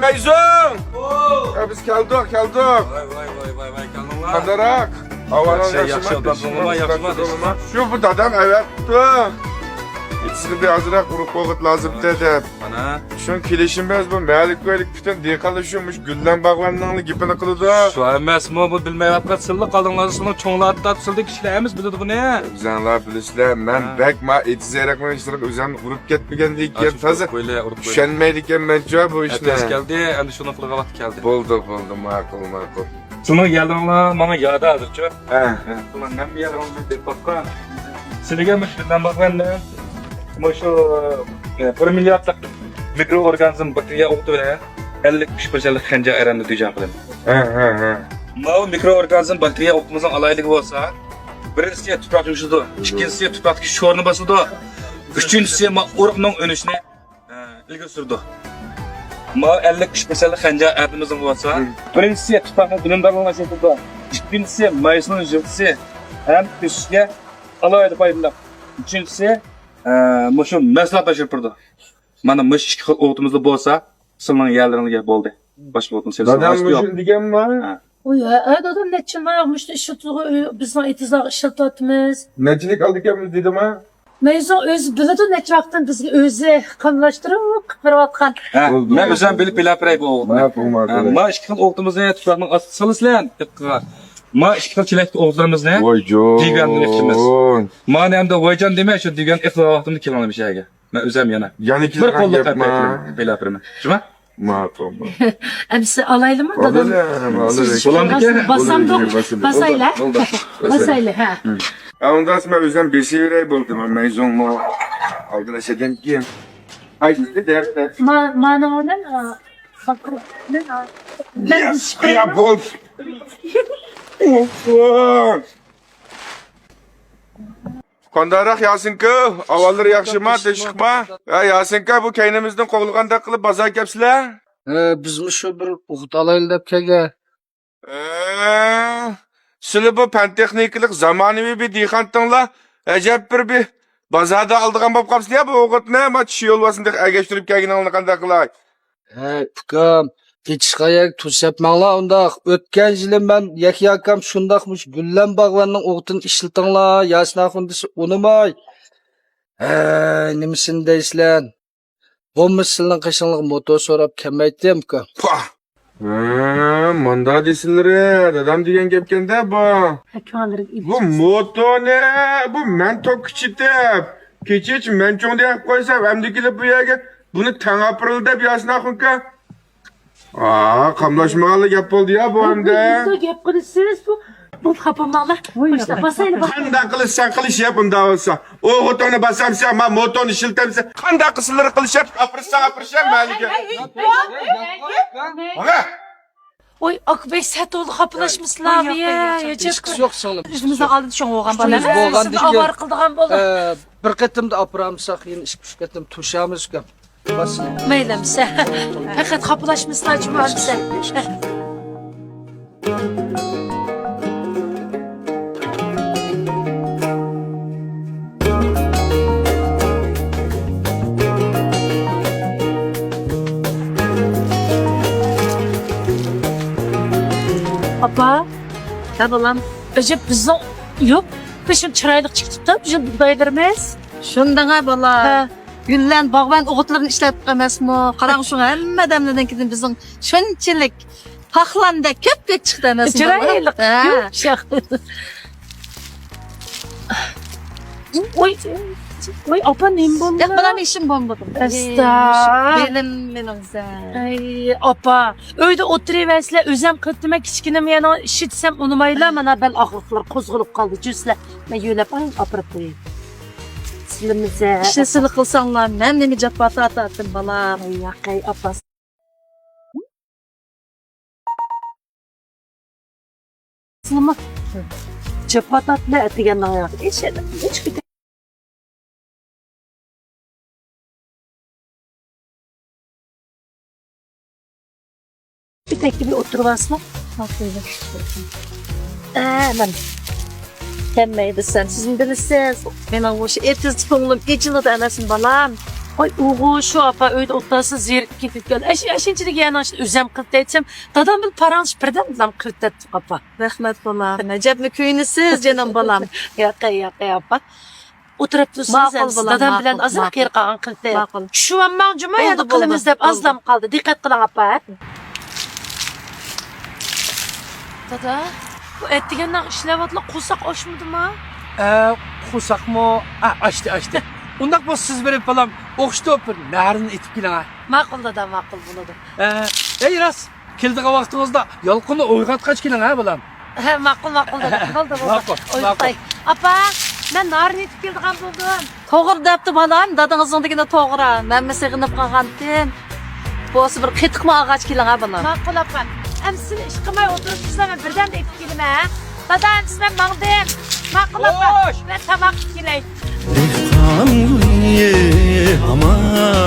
Meyzun! Ya biz geldik. Vay geldin lan. Kandarak. Havadan Yaxşı odamlama, yaxşı. Şu bu dadam evet. Dur. İçini bir azırak vurup boğut lazım dedi. Ana. Şun kilişimiz bu melik böylik bütün dekalışıyormuş. Gülden bağlananlı gipini kılıdı. Şu emas mı bu bilmey atkat sıllı kalınları sılın çoğunlar da sıldı kişilerimiz bildi bu ne? Üzənlər bilişlər, mən bək ma etizərək iştirak üzən vurup getməyən deyik yer fazla. Düşənməydikken məncə bu işlə. Etes geldi, endi şunu kılığa vakit geldi. Buldu, makul. Şunu geldin lan, bana yağdı hazırca. Hə. Ulan ben bir yer olmuş bir bakka. Silige müşkülden bak benden. Ama şu 1 milyarlık mikroorganizm bakteriya oldu öyle. 50-60% xenca erendi diyeceğim kılın. Hə. Bu mikroorganizm bakteriya okumuzun alaylığı olsa, birincisi tuprak yumuşadı, ikincisi tupraktaki şorunu basıldı, üçüncüsü urukның önüşünü ilgi sürdü. Ma 50-60% xenca erimizin olsa, birincisi tupraktың dünümdarlığına çekildi, ikincisi mayısının jıltısı, hem üstüne alaylı paydılar. Üçüncüsü şu mesla taşırpırdı. Mana mış iki oğutumuzda bolsa, sılının yerlerine oldu. Başka oğutun sevgisi. Dadam müşün degen var. Oy, adam neçin ayakmış işitiği bizden itizak işletatımız. Necilik aldık ya dedim ha? Meyzo öz bilidi neç vaktin bizge özü kanlaştırıp kıpırvatkan. Ben özüm bilip bilapirey bu oğutum. Makul. Ma iki oğutumuzda tupraktың asıl sılısılan. Ma iki çilekli oğuzlarımız ne? Oycun. Diganın eftimiz. Ma ne hem de oycan demeye şu digan eftir vaxtımda kilana bir şeyge. Ben özüm yana. Yani Bir kilden kolluk yapma. yapayım bilapirime. Şuna? Makul. Emsi alaylı mı dadam? Solandı ki. Basam da basayla. Basayla ha. Ondan sonra özüm bir şey buldum. Meyzun mu? Arkadaş edin ki. Haydi derler. Mana oradan bakın. Ben Ya bol. Kondarak Yasinka, avallar yaxşıma, teşikma. Ya Yasinka bu kaynımızdan kovulganda kılıp bazar kepsiler. Bizmi şu bir uğdalaylı dep kelge. Sizler bu pentexniklik zamanıvi bir dihantınla acayip bir bazarda aldığın bab kapsın ya bu oğut ne ama çiğ olmasın diye ergeçtirip kelgin alını kanda kılay. Pükam, geçişkayak tuş yapmağla ondaq. Ötken jilim ben yakyakam şundaqmış Güllen Bağvan'ın oğutun işiltanla Yasin Akundisi unumay. Nimisin deyslen. Bomba silin kışınlık motor sorap kemeyttim ki. Pah! Manda desinler dadam diyen gepken de bu. Bu moto ne? Bu mento küçütüp. Keçiç mençon diye koysam hem de gidip bu yerge bunu tana pırıldı bir Yasin Akundisi. Kamlaşmalı gap oldu ya bu hem de. Gap kılısınız bu. Bu kapamalı. Basayla bak. Kanda kılıç sen kılıç yapın da olsa. O otonu basamsa ama motonu şiltemse. Kanda kısırları kılıç yap. Apırsa malike. Bana. Oy akbey set oldu kapılaşmışlar ya. Hiç yok sanırım. Üstümüzde kaldı şu oğlan bana. Üstümüz boğan Siz dişke. avar kıldığın boldu. Bir ketim de apıramsak yine iş ketim tuşamız ki. Basın. Meylemse. Fakat kapılaşmışlar cuma bize. Apa. Tabi lan. Acaba bizden yok. Peşin çıraylık çıktık da bizim dayılarımız. Şundan ha bala. Ha. Güllen Bağban oğutlarını işletip emasmı? Qarang şuna hamma damlardan keyin bizning shunchalik paxlanda köp chiqdi emasmi? Çıraylık. Ha. Yok. Şak. Oy. Oy apa neyim bu? Yo'q, bilan ishim bo'lmadi. Esta. Belim meningizdan. Ay apa. Öyle oturuversinler özem kıttıma kiçkinim yana işitsem unumayla mana ben ağırlıklar kozgulup kaldı cüsle. Ben yönep ayın apırıp koyayım. Silimize. Ishni sil qilsanglar, men nima jabata atatim balam. Ay yakay apa. Silimi. Cepatat ne etigen ayak. Hiç edem. Hiç bir bir tek gibi oturuvarsın. Ben kemmeydi sen. Sizin bilirsiniz. Mening o'sha ertasi ko'nglim echiladi emasmi balam. Ay oğul şu apa öyle otlası zerip gidip gel. Eşinçilik yani işte özem kılıp detsem. Dadam bil paranç birden bilam kılıp dettim apa. Rahmet balam. Necep mi köyünüsüz canım balam. Yaka apa. Oturup dursunuz Maqul siz balam, dadam bilen maqul, azırak maqul. yer kalan kılıp deyip. Maqul. Şu an ben cuma ya da Oldu, kılınız oldu, deyip oldu. azlam kaldı. Dikkat kılın apa. Dada bu et degenden işlevatla kusak hoşmudu mu? Kursak mı? Açtı. Ondak bu siz verip falan okştu öpür. Narin etip gelen ha. Makul dada makul bunu da. Ey Ras, keldiği vaktinizde yalqını oygat kaç gelen ha balam? He makul dada. Oldu. Makul, Oy, apa ben narin etip geldim buldum. Toğır depti balam. Dadınızın degine toğıra. Ben mi sığınıp kalgandım. Bosu bir kıtıkma ağaç kilen ha balam. Makul apa. Emsin işkımay oturup sizleme birden de etip geldim ha. Dada emsin ben mağdayım. Makul apa. Hoş. Ben tabak geleyim. Dehqon gulye hamon